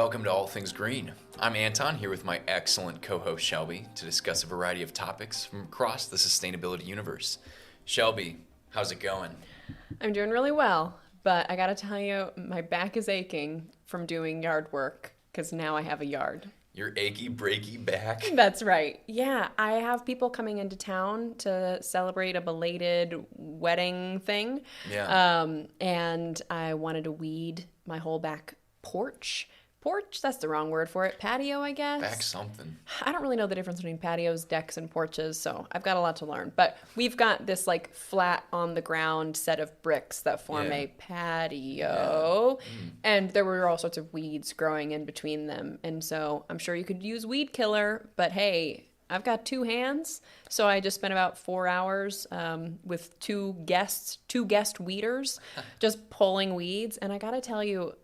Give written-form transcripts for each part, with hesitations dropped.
Welcome to All Things Green. I'm Anton, here with my excellent co-host Shelby to discuss a variety of topics from across the sustainability universe. Shelby, how's it going? I'm doing really well, but I gotta tell you, my back is aching from doing yard work because now I have a yard. Your achy, breaky back? That's right. Yeah, I have people coming into town to celebrate a belated wedding thing. Yeah. And I wanted to weed my whole back porch. Porch? That's the wrong word for it. Patio, I guess. Back something. I don't really know the difference between patios, decks, and porches, so I've got a lot to learn. But we've got this like flat on the ground set of bricks that form a patio, and there were all sorts of weeds growing in between them. And so I'm sure you could use weed killer, but hey, I've got two hands, so I just spent about 4 hours with two guest weeders, just pulling weeds. And I gotta tell you,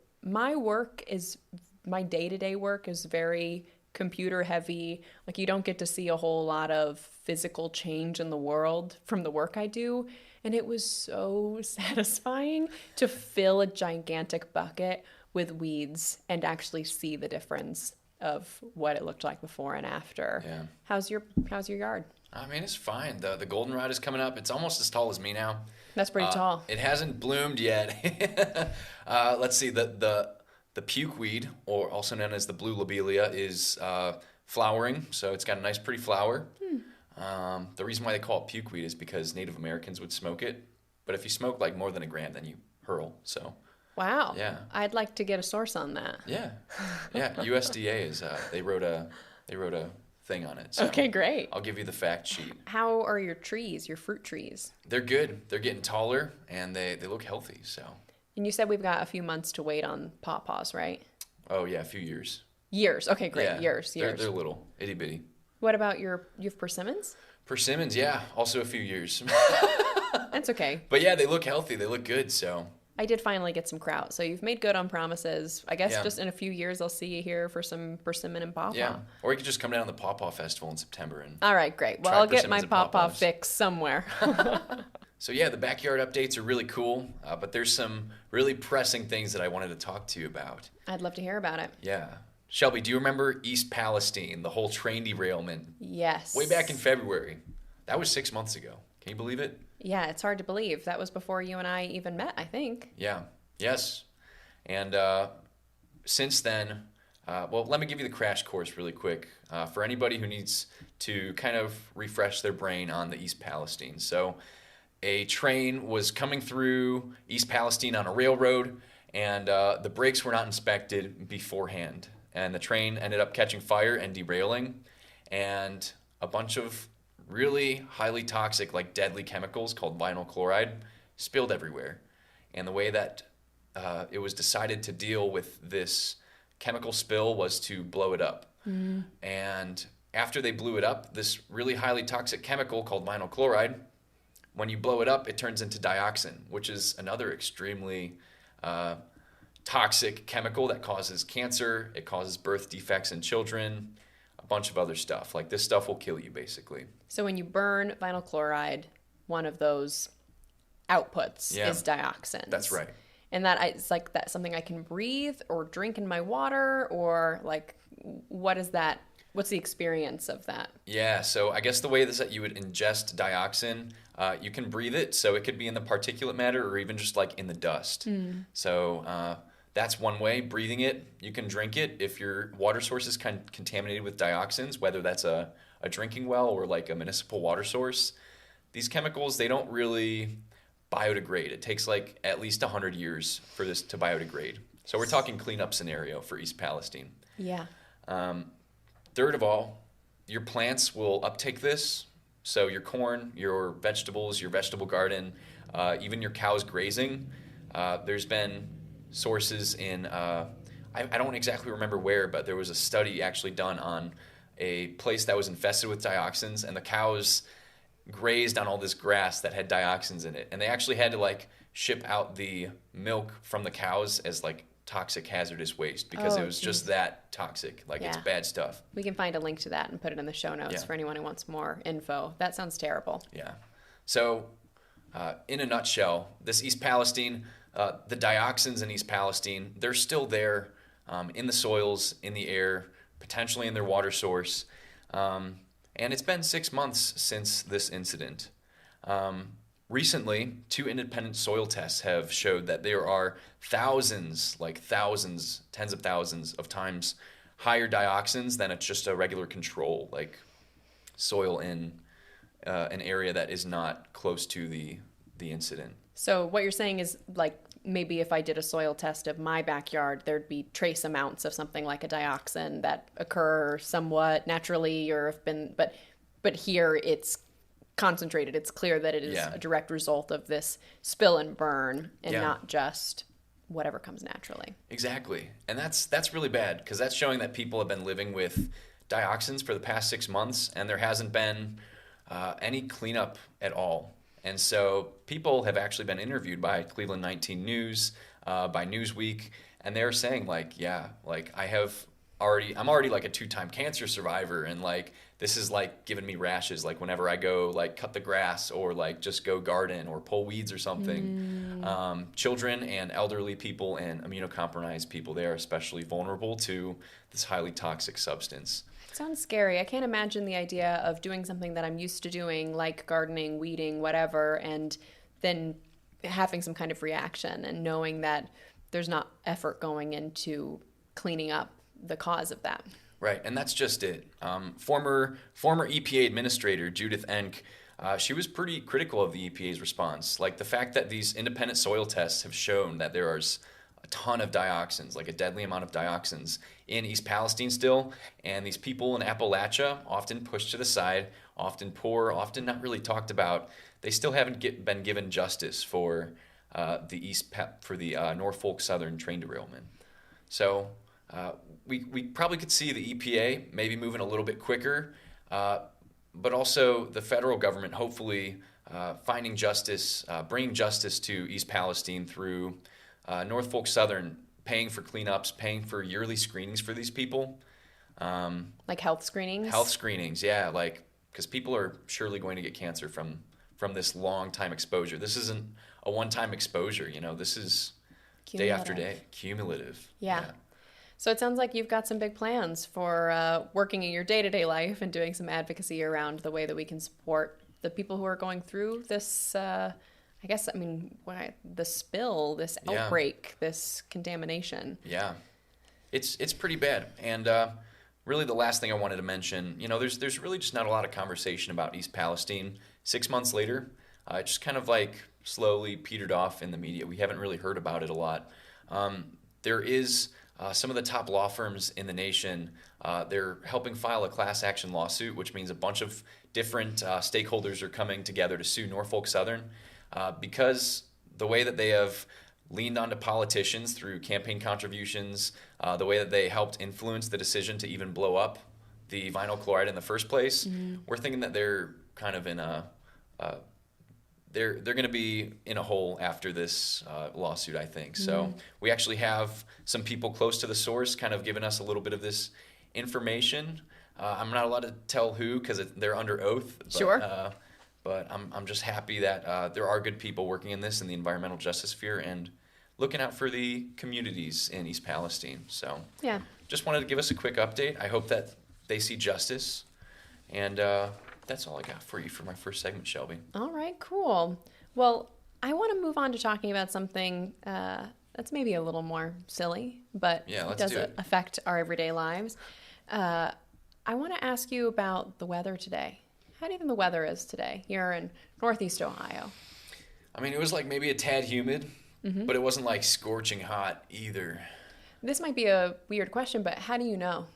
my day-to-day work is very computer heavy. Like, you don't get to see a whole lot of physical change in the world from the work I do. And it was so satisfying to fill a gigantic bucket with weeds and actually see the difference of what it looked like before and after. Yeah. How's your yard? I mean, it's fine. The goldenrod is coming up. It's almost as tall as me now. That's pretty tall. It hasn't bloomed yet. Let's see. The pukeweed, or also known as the blue lobelia, is flowering. So it's got a nice, pretty flower. The reason why they call it pukeweed is because Native Americans would smoke it. But if you smoke like more than a gram, then you hurl. So. Wow. Yeah. I'd like to get a source on that. Yeah. USDA is. They wrote a thing on it. So okay, great. I'll give you the fact sheet. How are your trees, your fruit trees? They're good. They're getting taller and they look healthy. So. And you said we've got a few months to wait on pawpaws, right? Oh yeah, a few years. Years. Okay, great. Yeah, years. They're little, itty bitty. What about you have persimmons? Persimmons, yeah, also a few years. That's okay. But yeah, they look healthy. They look good. So. I did finally get some kraut, so you've made good on promises. I guess Yeah. just in a few years I'll see you here for some persimmon and pawpaw. Yeah, or you could just come down to the Pawpaw Festival in September and. All right, great. Well, try I'll get my persimmons and pawpaw pawpaws. fix somewhere. So yeah, the backyard updates are really cool, but there's some really pressing things that I wanted to talk to you about. I'd love to hear about it. Yeah. Shelby, do you remember East Palestine, the whole train derailment? Yes. Way back in February. That was 6 months ago. Can you believe it? Yeah, it's hard to believe. That was before you and I even met, I think. Yeah. Yes. And since then, well, let me give you the crash course really quick for anybody who needs to kind of refresh their brain on the East Palestine. So a train was coming through East Palestine on a railroad, and the brakes were not inspected beforehand. And the train ended up catching fire and derailing, and a bunch of really highly toxic, like deadly chemicals called vinyl chloride spilled everywhere. And the way that it was decided to deal with this chemical spill was to blow it up. And after they blew it up, this really highly toxic chemical called vinyl chloride, when you blow it up, it turns into dioxin, which is another extremely toxic chemical that causes cancer. It causes birth defects in children, a bunch of other stuff. Like, this stuff will kill you, basically. So when you burn vinyl chloride, one of those outputs is dioxin. That's right. And it's like that's something I can breathe or drink in my water, or like, what is that? What's the experience of that? Yeah, so I guess the way is that you would ingest dioxin. You can breathe it, so it could be in the particulate matter or even just like in the dust. So that's one way, breathing it. You can drink it if your water source is contaminated with dioxins, whether that's a drinking well or like a municipal water source. These chemicals, they don't really biodegrade. It takes like at least 100 years for this to biodegrade. So we're talking cleanup scenario for East Palestine. Yeah. Third of all, your plants will uptake this. So your corn, your vegetables, your vegetable garden, even your cows grazing. There's been sources in, I don't exactly remember where, but there was a study actually done on a place that was infested with dioxins, and the cows grazed on all this grass that had dioxins in it. And they actually had to like ship out the milk from the cows as like toxic hazardous waste because it was just that toxic. Like, it's bad stuff. We can find a link to that and put it in the show notes for anyone who wants more info. That sounds terrible. Yeah. So in a nutshell, this East Palestine, the dioxins in East Palestine, they're still there. in the soils, in the air, potentially in their water source. And it's been 6 months since this incident. Recently, 2 independent soil tests have showed that there are thousands, tens of thousands of times higher dioxins than it's just a regular control, like soil in an area that is not close to the incident. So what you're saying is, like, maybe if I did a soil test of my backyard, there'd be trace amounts of something like a dioxin that occur somewhat naturally or have been, but here it's concentrated. It's clear that it is a direct result of this spill and burn and not just whatever comes naturally. Exactly. And that's really bad, because that's showing that people have been living with dioxins for the past 6 months, and there hasn't been any cleanup at all. And so people have actually been interviewed by Cleveland 19 News, by Newsweek, and they're saying, I'm already like a 2-time cancer survivor, and like this is like giving me rashes like whenever I go like cut the grass or like just go garden or pull weeds or something. Children and elderly people and immunocompromised people, they are especially vulnerable to this highly toxic substance. It sounds scary. I can't imagine the idea of doing something that I'm used to doing, like gardening, weeding, whatever, and then having some kind of reaction and knowing that there's not effort going into cleaning up the cause of that. Right, and that's just it. Former EPA administrator Judith Enck, she was pretty critical of the EPA's response. Like the fact that these independent soil tests have shown that there is a ton of dioxins, like a deadly amount of dioxins in East Palestine still, and these people in Appalachia, often pushed to the side, often poor, often not really talked about, they still haven't been given justice for the Norfolk Southern train derailment. So we probably could see the EPA maybe moving a little bit quicker, but also the federal government hopefully finding justice, bringing justice to East Palestine through Norfolk Southern paying for cleanups, paying for yearly screenings for these people. Like health screenings? Health screenings, yeah, like because people are surely going to get cancer from this long time exposure. This isn't a one-time exposure, this is day after day, cumulative. Yeah. So it sounds like you've got some big plans for working in your day-to-day life and doing some advocacy around the way that we can support the people who are going through this, the spill, this outbreak, this contamination. Yeah. It's pretty bad. And really the last thing I wanted to mention, there's really just not a lot of conversation about East Palestine. 6 months later, it just kind of like slowly petered off in the media. We haven't really heard about it a lot. There is some of the top law firms in the nation, they're helping file a class action lawsuit, which means a bunch of different stakeholders are coming together to sue Norfolk Southern because the way that they have leaned onto politicians through campaign contributions, the way that they helped influence the decision to even blow up the vinyl chloride in the first place, we're thinking that they're kind of in they're going to be in a hole after this lawsuit, I think. So we actually have some people close to the source kind of giving us a little bit of this information. I'm not allowed to tell who because they're under oath. But, sure. But I'm just happy that there are good people working in this in the environmental justice sphere and looking out for the communities in East Palestine. So yeah, just wanted to give us a quick update. I hope that they see justice. And that's all I got for you for my first segment, Shelby. All right, cool. Well, I want to move on to talking about something that's maybe a little more silly, but it does affect our everyday lives. I want to ask you about the weather today. How do you think the weather is today here in Northeast Ohio? I mean, it was like maybe a tad humid, but it wasn't like scorching hot either. This might be a weird question, but how do you know?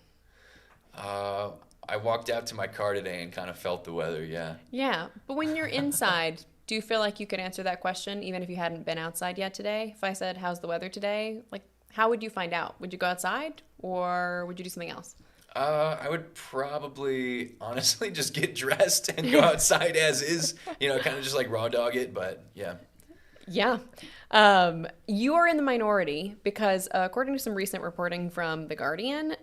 I walked out to my car today and kind of felt the weather, yeah. Yeah, but when you're inside, do you feel like you could answer that question even if you hadn't been outside yet today? If I said, how's the weather today? Like, how would you find out? Would you go outside or would you do something else? I would probably honestly just get dressed and go outside as is, kind of just like raw dog it, but yeah. Yeah. You are in the minority because according to some recent reporting from The Guardian,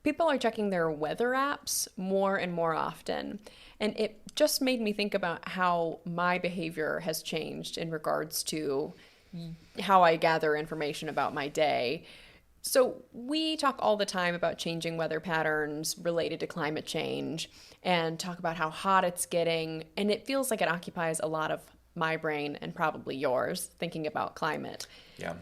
people are checking their weather apps more and more often. And it just made me think about how my behavior has changed in regards to how I gather information about my day. So we talk all the time about changing weather patterns related to climate change and talk about how hot it's getting. And it feels like it occupies a lot of my brain and probably yours thinking about climate. Yeah.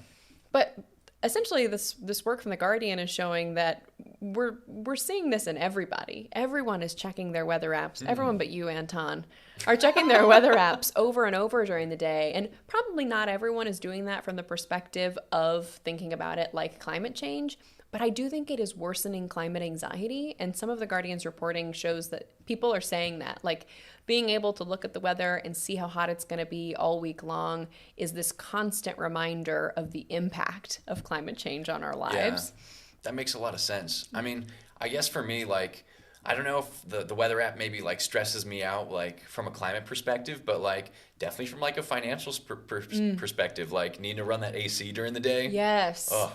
But essentially this work from The Guardian is showing that we're seeing this in everybody. Everyone is checking their weather apps. Everyone but you, Anton, are checking their weather apps over and over during the day. And probably not everyone is doing that from the perspective of thinking about it like climate change. But I do think it is worsening climate anxiety. And some of The Guardian's reporting shows that people are saying that. Like, being able to look at the weather and see how hot it's going to be all week long is this constant reminder of the impact of climate change on our lives. Yeah, that makes a lot of sense. I mean, I guess for me, like, I don't know if the weather app maybe like stresses me out like from a climate perspective, but like definitely from like a financial perspective, like needing to run that AC during the day. Yes. Ugh.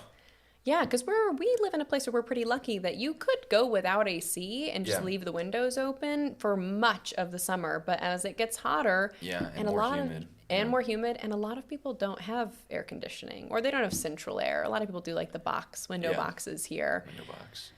Yeah, because we live in a place where we're pretty lucky that you could go without AC and just Yeah. leave the windows open for much of the summer. But as it gets hotter, Yeah, and a more lot humid. and more humid, and a lot of people don't have air conditioning or they don't have central air. A lot of people do like the window Yeah. boxes here. Window box.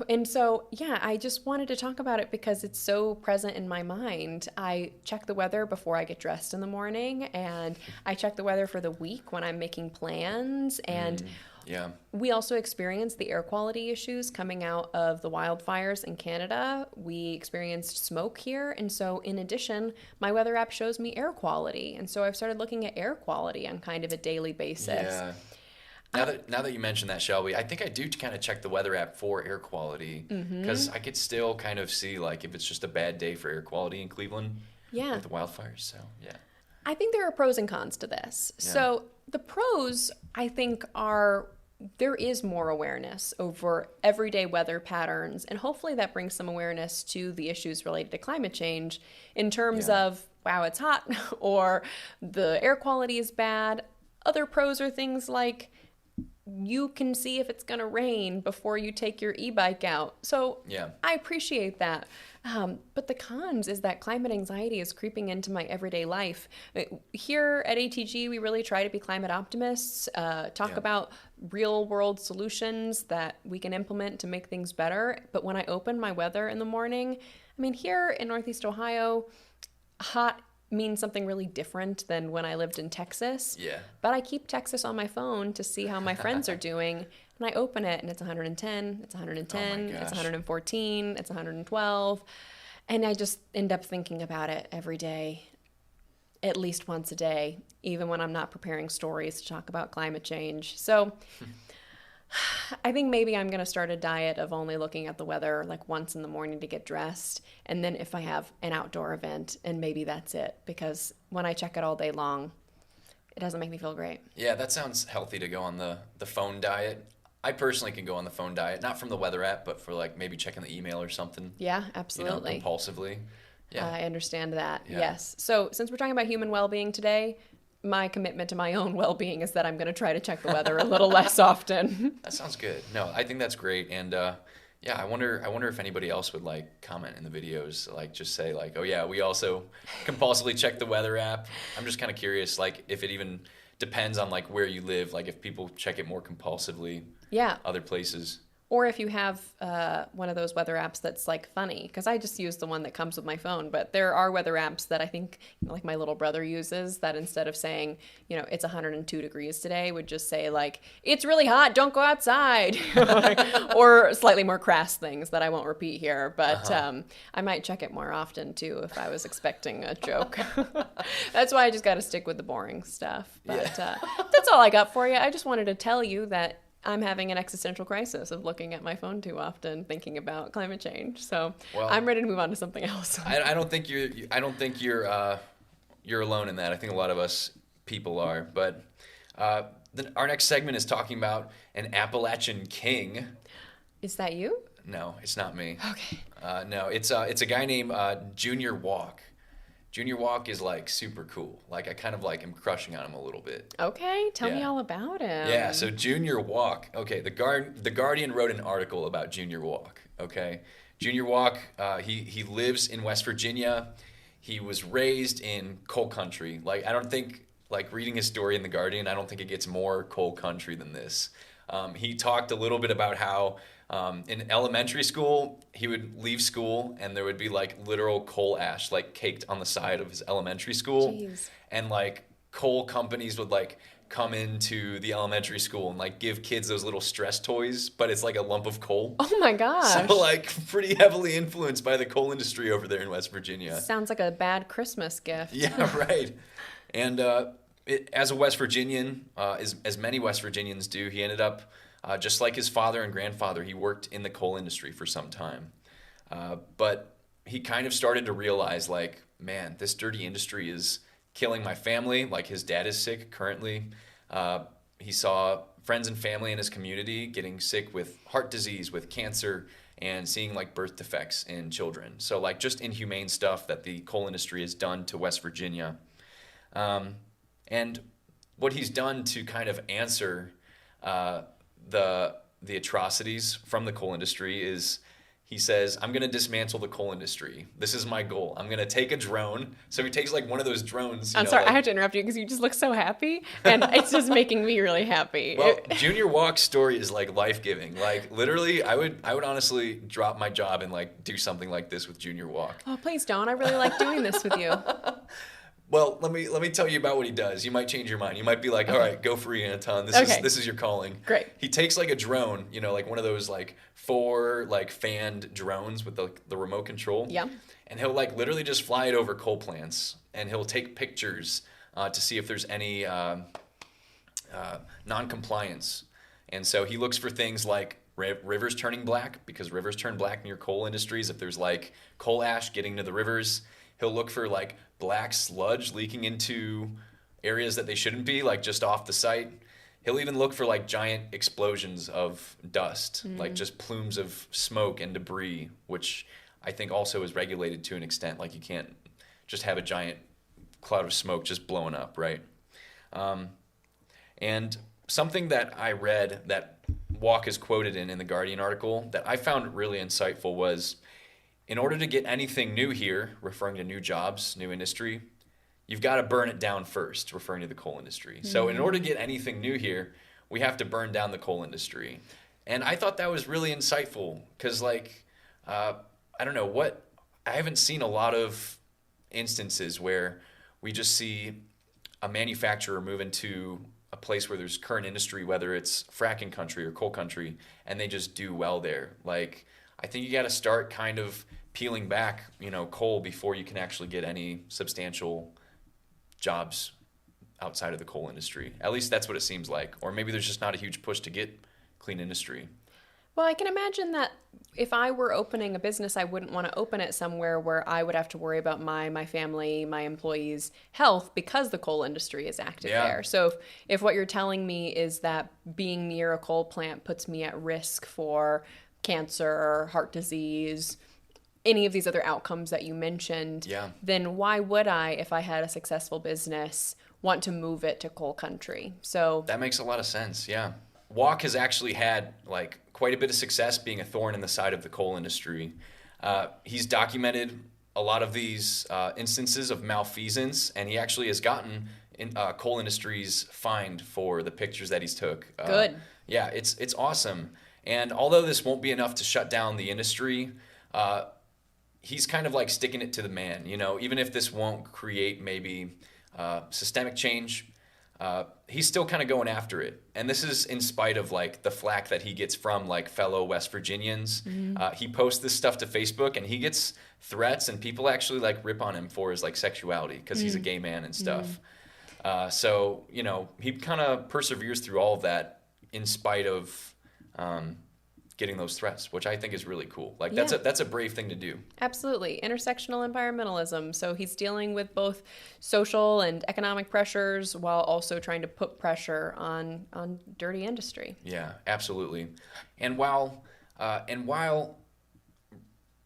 And so, yeah, I just wanted to talk about it because it's so present in my mind. I check the weather before I get dressed in the morning, and I check the weather for the week when I'm making plans. And Yeah. we also experienced the air quality issues coming out of the wildfires in Canada. We experienced smoke here. And so, in addition, my weather app shows me air quality. And so I've started looking at air quality on kind of a daily basis. Yeah. Now that you mentioned that, Shelby, I think I do kind of check the weather app for air quality because I could still kind of see like if it's just a bad day for air quality in Cleveland Yeah. with the wildfires. So, yeah. I think there are pros and cons to this. Yeah. So the pros, I think, are there is more awareness over everyday weather patterns, and hopefully that brings some awareness to the issues related to climate change in terms Yeah. of, wow, it's hot, or the air quality is bad. Other pros are things like you can see if it's going to rain before you take your e-bike out. So Yeah. I appreciate that. But the cons is that climate anxiety is creeping into my everyday life. Here at ATG, we really try to be climate optimists, talk Yeah. about real world solutions that we can implement to make things better. But when I open my weather in the morning, I mean, here in Northeast Ohio, hot means something really different than when I lived in Texas. Yeah. But I keep Texas on my phone to see how my friends are doing. And I open it and it's 110, it's 110, Oh my it's gosh. 114, it's 112. And I just end up thinking about it every day, at least once a day, even when I'm not preparing stories to talk about climate change. So I think maybe I'm going to start a diet of only looking at the weather like once in the morning to get dressed. And then if I have an outdoor event, and maybe that's it. Because when I check it all day long, it doesn't make me feel great. Yeah, that sounds healthy to go on the phone diet. I personally can go on the phone diet, not from the weather app, but for like maybe checking the email or something, Yeah, absolutely. compulsively. Yeah. I understand that. Yeah. Yes. So since we're talking about human well-being today, my commitment to my own well-being is that I'm going to try to check the weather a little less often. That sounds good. No, I think that's great. And yeah, I wonder if anybody else would like comment in the videos, like just say like, oh yeah, we also compulsively check the weather app. I'm just kind of curious, like if it even depends on like where you live, like if people check it more compulsively, Yeah. other places. Or if you have one of those weather apps that's like funny, because I just use the one that comes with my phone. But there are weather apps that I think, like my little brother uses, that instead of saying, it's 102 degrees today, would just say like, it's really hot, don't go outside, or slightly more crass things that I won't repeat here. But I might check it more often too if I was expecting a joke. That's why I just got to stick with the boring stuff. But that's all I got for you. I just wanted to tell you that I'm having an existential crisis of looking at my phone too often, thinking about climate change. So Well, I'm ready to move on to something else. I don't think you're alone in that. I think a lot of us people are. But our next segment is talking about an Appalachian king. Is that you? No, it's not me. Okay. No, it's a guy named Junior Walk. Junior Walk is like super cool. Like I kind of like am crushing on him a little bit. Okay. Tell me Yeah. all about him. Yeah, so Junior Walk. Okay, the Guardian wrote an article about Junior Walk. Okay, Junior Walk. He lives in West Virginia. He was raised in coal country. Like I don't think, like reading his story in the Guardian, I don't think it gets more coal country than this. He talked a little bit about how in elementary school, he would leave school and there would be like literal coal ash like caked on the side of his elementary school. Jeez. And like coal companies would like come into the elementary school and like give kids those little stress toys, but it's like a lump of coal. Oh my gosh. So like pretty heavily influenced by the coal industry over there in West Virginia. Sounds like a bad Christmas gift. Yeah, right. And as a West Virginian, as many West Virginians do, he ended up, just like his father and grandfather, he worked in the coal industry for some time. But he kind of started to realize, like, man, this dirty industry is killing my family. Like, his dad is sick currently. He saw friends and family in his community getting sick with heart disease, with cancer, and seeing like birth defects in children. So like just inhumane stuff that the coal industry has done to West Virginia. And what he's done to kind of answer the atrocities from the coal industry is he says, I'm going to dismantle the coal industry. This is my goal. I'm going to take a drone. So he takes like one of those drones. I'm sorry, I have to interrupt you because you just look so happy. And it's just making me really happy. Well, Junior Walk's story is like life-giving. Like literally, I would honestly drop my job and like do something like this with Junior Walk. Oh, please don't. I really like doing this with you. Well, let me tell you about what he does. You might change your mind. You might be like, all right, go for it, Anton. This is your calling. Great. He takes like a drone, like one of those like 4 like fanned drones with the remote control. Yeah. And he'll like literally just fly it over coal plants, and he'll take pictures to see if there's any non-compliance. And so he looks for things like rivers turning black, because rivers turn black near coal industries. If there's like coal ash getting to the rivers, he'll look for like black sludge leaking into areas that they shouldn't be, like just off the site. He'll even look for like giant explosions of dust, like just plumes of smoke and debris, which I think also is regulated to an extent. Like you can't just have a giant cloud of smoke just blowing up, right? And something that I read that Walk is quoted in the Guardian article that I found really insightful was, in order to get anything new here, referring to new jobs, new industry, you've got to burn it down first, referring to the coal industry. So in order to get anything new here, we have to burn down the coal industry. And I thought that was really insightful because, like, I don't know, I haven't seen a lot of instances where we just see a manufacturer move into a place where there's current industry, whether it's fracking country or coal country, and they just do well there. Like, I think you got to start kind of peeling back, coal before you can actually get any substantial jobs outside of the coal industry. At least that's what it seems like. Or maybe there's just not a huge push to get clean industry. Well, I can imagine that if I were opening a business, I wouldn't want to open it somewhere where I would have to worry about my family, my employees' health because the coal industry is active there. So if what you're telling me is that being near a coal plant puts me at risk for cancer, heart disease, any of these other outcomes that you mentioned, then why would I, if I had a successful business, want to move it to coal country? So that makes a lot of sense, yeah. Walk has actually had like quite a bit of success being a thorn in the side of the coal industry. He's documented a lot of these instances of malfeasance, and he actually has gotten coal industries fined for the pictures that he's took. Good. Yeah, it's awesome. And although this won't be enough to shut down the industry, he's kind of like sticking it to the man. Even if this won't create maybe systemic change, he's still kind of going after it. And this is in spite of like the flack that he gets from like fellow West Virginians. He posts this stuff to Facebook and he gets threats, and people actually like rip on him for his like sexuality because he's a gay man and stuff. So, he kind of perseveres through all of that in spite of getting those threats, which I think is really cool. Like that's a brave thing to do. Absolutely. Intersectional environmentalism. So he's dealing with both social and economic pressures while also trying to put pressure on dirty industry. Yeah, absolutely. And while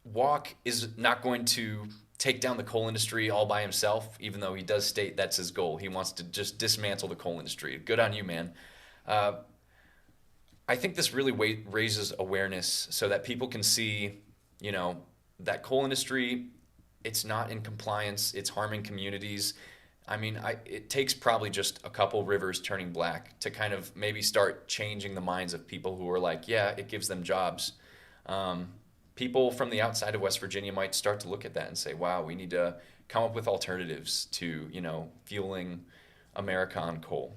Walk is not going to take down the coal industry all by himself, even though he does state that's his goal. He wants to just dismantle the coal industry. Good on you, man. I think this really raises awareness so that people can see, that coal industry, it's not in compliance, it's harming communities. I mean, it takes probably just a couple rivers turning black to kind of maybe start changing the minds of people who are like, yeah, it gives them jobs. People from the outside of West Virginia might start to look at that and say, wow, we need to come up with alternatives to, fueling America on coal.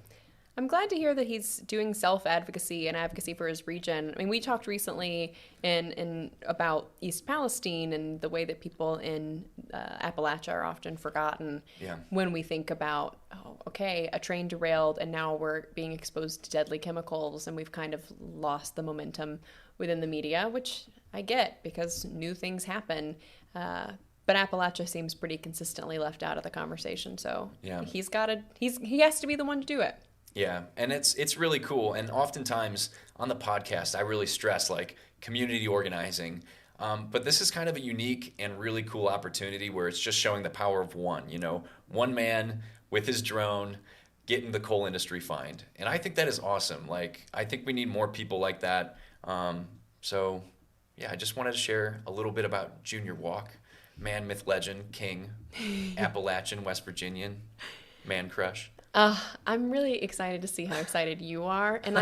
I'm glad to hear that he's doing self-advocacy and advocacy for his region. I mean, we talked recently in about East Palestine and the way that people in Appalachia are often forgotten when we think about, a train derailed and now we're being exposed to deadly chemicals and we've kind of lost the momentum within the media, which I get because new things happen. But Appalachia seems pretty consistently left out of the conversation. So he has to be the one to do it. Yeah, and it's really cool. And oftentimes on the podcast, I really stress like community organizing. But this is kind of a unique and really cool opportunity where it's just showing the power of one. One man with his drone getting the coal industry fined. And I think that is awesome. Like, I think we need more people like that. So, I just wanted to share a little bit about Junior Walk. Man, myth, legend, king, Appalachian, West Virginian, man crush. I'm really excited to see how excited you are. And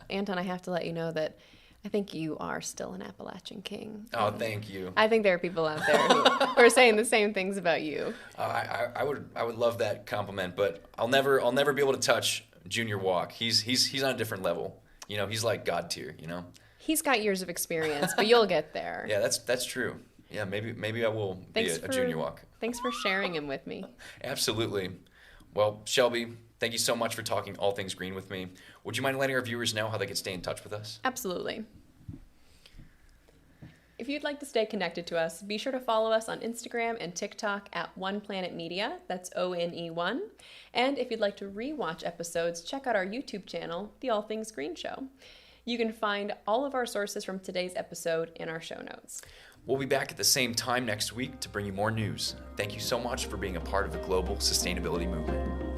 Anton, I have to let you know that I think you are still an Appalachian king. Oh, thank you. I think there are people out there who are saying the same things about you. I would love that compliment, but I'll never be able to touch Junior Walk. He's on a different level. He's like God tier. He's got years of experience, but you'll get there. Yeah, that's true. Yeah, maybe I will be a Junior Walk. Thanks for sharing him with me. Absolutely. Well, Shelby, thank you so much for talking all things green with me. Would you mind letting our viewers know how they can stay in touch with us? Absolutely. If you'd like to stay connected to us, be sure to follow us on Instagram and TikTok at One Planet Media. That's ONE1. And if you'd like to rewatch episodes, check out our YouTube channel, The All Things Green Show. You can find all of our sources from today's episode in our show notes. We'll be back at the same time next week to bring you more news. Thank you so much for being a part of the global sustainability movement.